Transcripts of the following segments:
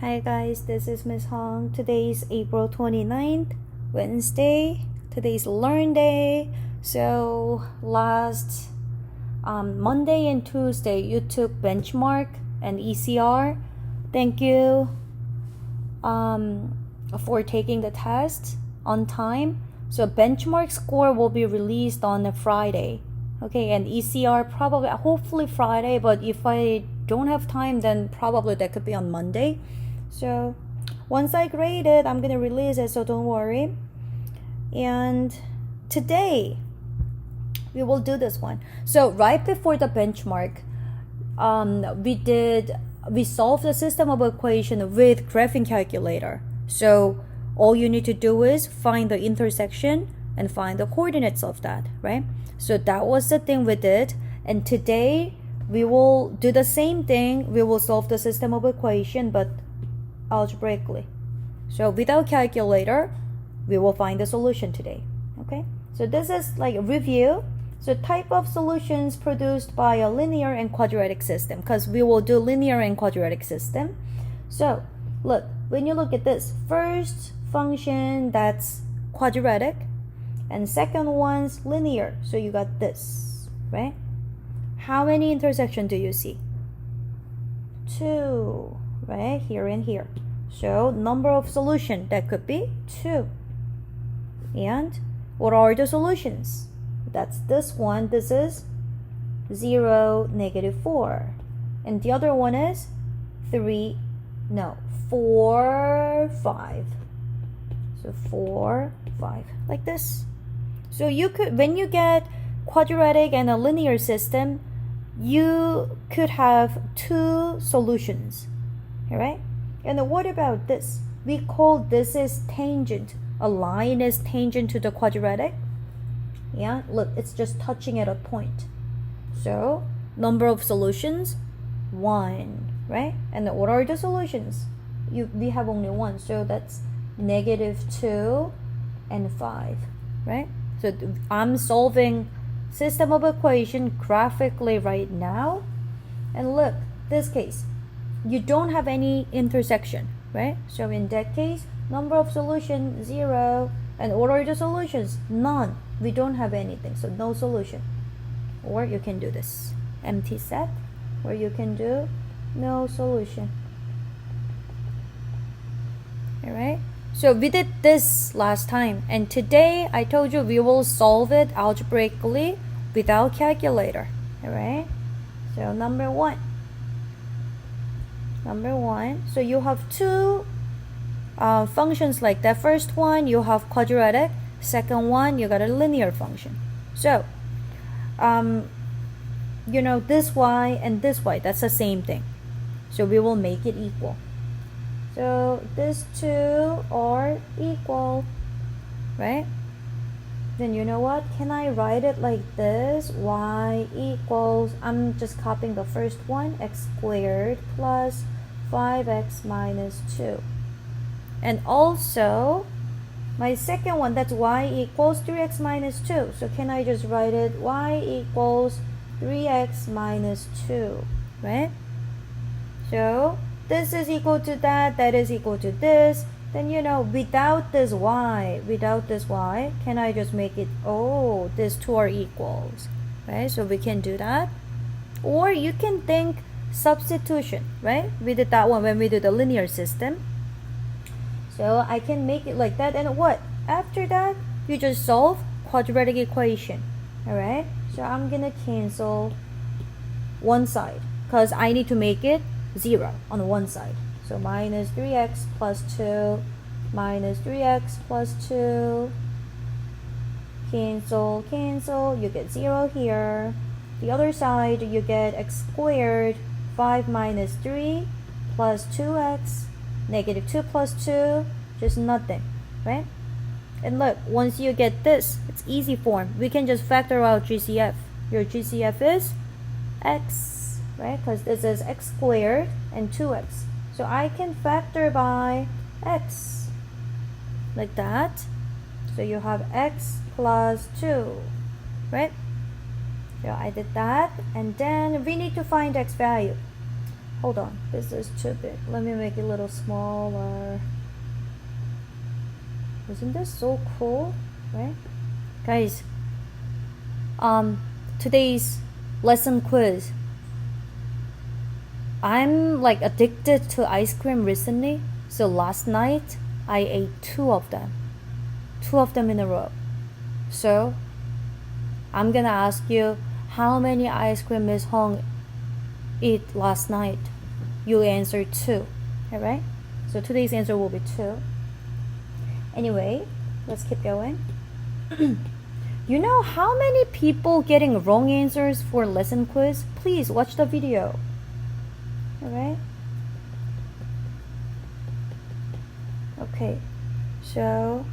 Hi guys, this is Ms. Hong. Today is April 29th, Wednesday. Today's Learn Day. So last Monday and Tuesday you took benchmark and ECR. Thank you for taking the test on time. So benchmark score will be released on a Friday. Okay, and ECR hopefully Friday, but if I don't have time, then probably that could be on Monday. So once I grade it, I'm gonna release it, so don't worry. And today we will do this one. So right before the benchmark, we solved the system of equation with graphing calculator. So all you need to do is find the intersection and find the coordinates of that, right? So that was the thing we did. And today we will do the same thing. We will solve the system of equation, but algebraically. So without calculator, we will find the solution today. Okay, so this is like a review. So type of solutions produced by a linear and quadratic system, because we will do linear and quadratic system. So look, when you look at this, first function that's quadratic and second one's linear, so you got this, right? How many intersections do you see? 2, right? Here and here. So number of solution, that could be 2. And what are the solutions? That's this one. This is 0, -4. And the other one is 4, 5. So 4, 5, like this. So you could, when you get quadratic and a linear system, you could have 2 solutions, all right? And what about this? We call this is tangent. A line is tangent to the quadratic. Yeah, look, it's just touching at a point. So number of solutions, 1, right? And what are the solutions? We have only 1, so that's -2 and 5, right? So I'm solving system of equation graphically right now. And look, this case, you don't have any intersection, right? So in that case, number of solution 0. And what are the solutions? None. We don't have anything, so no solution. Or you can do this empty set, where you can do no solution. All right, so we did this last time, and today I told you we will solve it algebraically without calculator. All right, so number one, so you have 2 functions like that. First one, you have quadratic. Second one, you got a linear function. So you know, this y and this y, that's the same thing, so we will make it equal. So these 2 are equal, right? Then you know what, can I write it like this? Y equals, I'm just copying the first one, x squared plus 5x minus 2. And also my second one, that's y equals 3x minus 2. So can I just write it y equals 3x minus 2, right? So this is equal to that, that is equal to this. Then you know, without this y, can I just make it, oh, these 2 are equals, right? So we can do that. Or you can think substitution, right? We did that one when we do the linear system. So I can make it like that, and what? After that, you just solve quadratic equation, all right? So I'm gonna cancel one side, because I need to make it 0 on one side. So minus 3x plus 2, minus 3x plus 2, cancel, cancel, you get 0 here. The other side, you get x squared, 5 minus 3 plus 2x, -2 plus 2, just nothing, right? And look, once you get this, it's easy form. We can just factor out GCF. Your GCF is x, right? Because this is x squared and 2x. So I can factor by x, like that. So you have x plus 2, right? So I did that, and then we need to find x value. hold on, this is too big. Let me make it a little smaller. Isn't this so cool, right? Guys, today's lesson quiz. I'm like addicted to ice cream recently. So last night I ate two of them in a row. So I'm gonna ask you how many ice cream Ms.Hong ate last night. You answer 2. Alright? So today's answer will be 2. Anyway, let's keep going. You know how many people getting wrong answers for lesson quiz? Please watch the video. Alright? Okay. So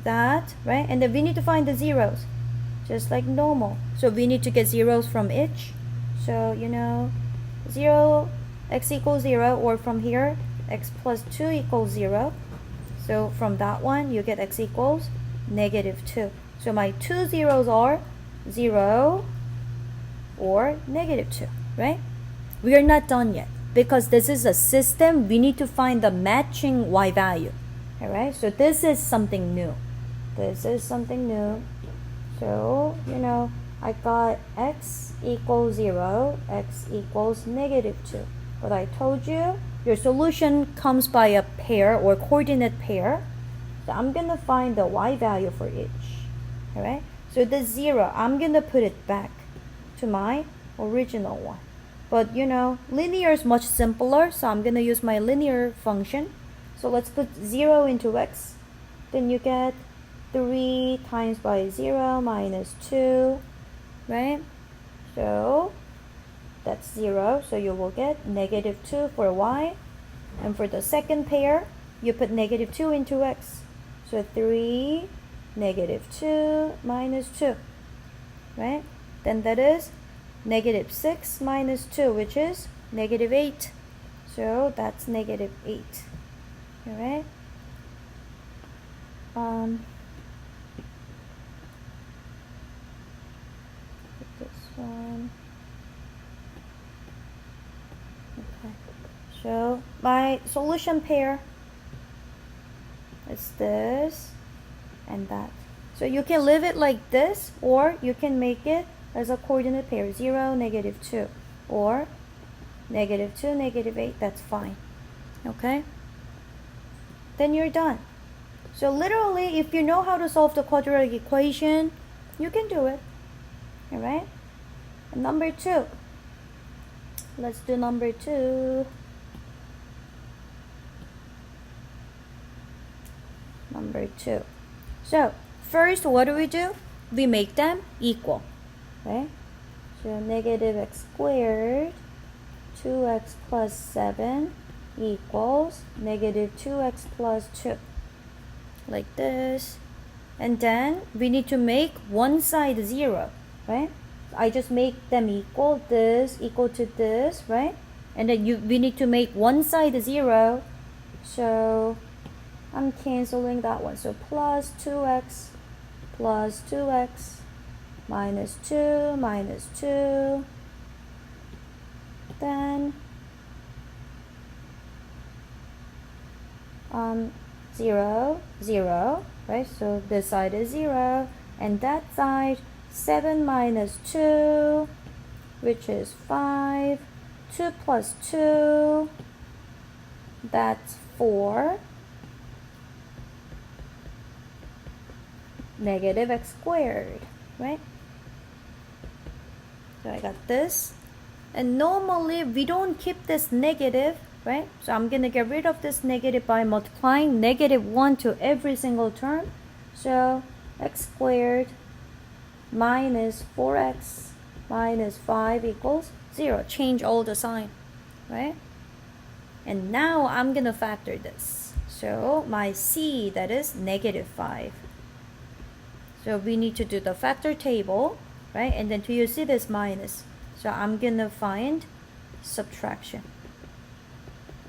that, right? And then we need to find the zeros. Just like normal. So we need to get zeros from each. So, 0, x equals 0, or from here, x plus 2 equals 0. So from that one, you get x equals -2. So my two zeros are 0 or -2, right? We are not done yet. Because this is a system, we need to find the matching y value. Alright, so this is something new. So, I got x equals 0, x equals -2. But I told you, your solution comes by a pair or coordinate pair. So I'm going to find the y value for each. Alright, so the 0, I'm going to put it back to my original one. But linear is much simpler, so I'm going to use my linear function. So let's put 0 into x. Then you get 3 times by 0 minus 2, right? So that's 0, so you will get -2 for y. And for the second pair, you put -2 into x. So 3, -2 minus 2, right? Then that is -6 minus 2, which is -8. So that's -8. Alright? This one. Okay. So my solution pair is this and that. So you can leave it like this, or you can make it as a coordinate pair, 0, -2, or -2, -8, that's fine. Okay? Then you're done. So literally, if you know how to solve the quadratic equation, you can do it. Alright? And number 2. Let's do number 2. Number 2. So, first, what do? We make them equal. Right? So -x squared 2x plus 7 equals -2x plus 2. Like this. And then we need to make one side 0, right? I just make them equal, this equal to this, right? And then we need to make one side 0. So I'm canceling that one. So plus 2x plus 2x minus 2 minus 2. Then 0, 0, right? So this side is 0, and that side 7 minus 2, which is 5. 2 plus 2, that's 4. -x squared, right? So I got this. And normally we don't keep this negative, right? So I'm going to get rid of this negative by multiplying -1 to every single term. So x squared minus 4x minus 5 equals 0. Change all the sign, right? And now I'm going to factor this. So my c, that is -5. So we need to do the factor table, right? And then you see this minus. So I'm going to find subtraction.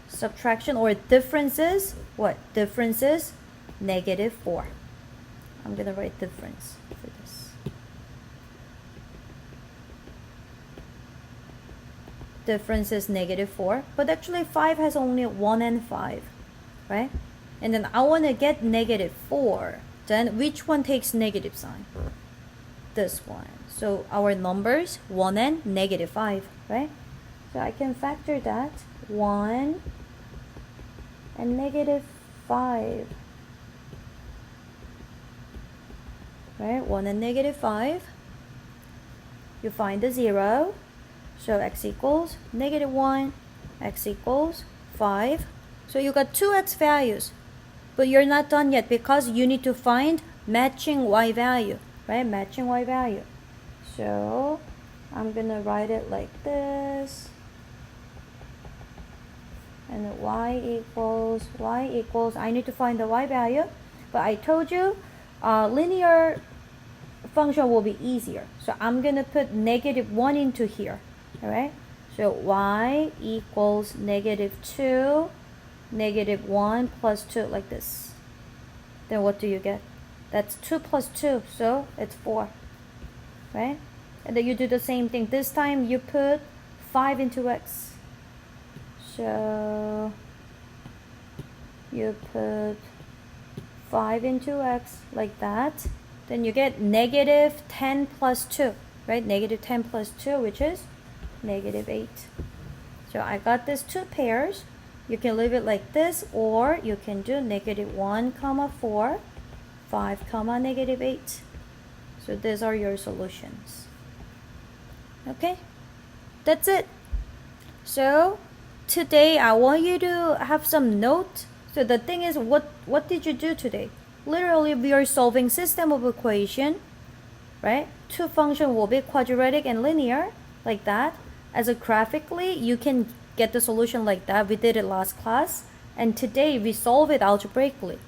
Subtraction or differences, what? Difference is -4. I'm going to write difference for this. difference is -4, but actually 5 has only 1 and 5, right? And then I want to get -4. Then which one takes negative sign? This one. So our numbers 1 and -5, right? So I can factor that 1 and -5, right? 1 and -5. You find the 0. So x equals -1, x equals 5. So you got 2x values, but you're not done yet because you need to find matching y value, right? Matching y value. So I'm gonna write it like this, and y equals, I need to find the y value, but I told you linear function will be easier. So I'm gonna put -1 into here. Alright, so y equals -2, -1 plus 2, like this. Then what do you get? That's 2 plus 2, so it's 4. Right? And then you do the same thing. This time you put 5 into x. So you put 5 into x, like that. Then you get -10 plus 2, right? -10 plus 2, which is -8. So I got these two pairs. You can leave it like this, or you can do -1 comma 4, 5 comma -8. So these are your solutions. Okay, that's it. So today I want you to have some note. So the thing is, what did you do today? Literally, we are solving system of equation, right? Two functions will be quadratic and linear, like that. As a graphically, you can get the solution like that. We did it last class, and today we solve it algebraically.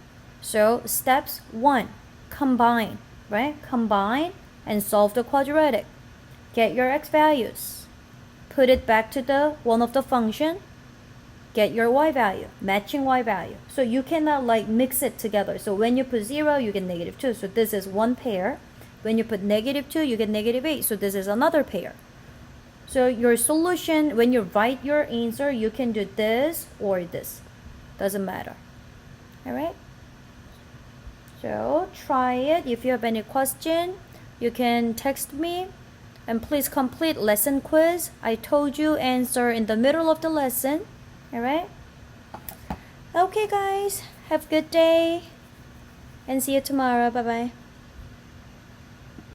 So steps 1, combine, right? Combine and solve the quadratic. Get your x values, put it back to the one of the function, get your y value, matching y value. So you cannot like mix it together. So when you put 0, you get -2. So this is one pair. When you put -2, you get -8. So this is another pair. So your solution, when you write your answer, you can do this or this. Doesn't matter. Alright? So try it. If you have any question, you can text me. And please complete lesson quiz. I told you answer in the middle of the lesson. Alright? Okay guys, have a good day. And see you tomorrow. Bye bye.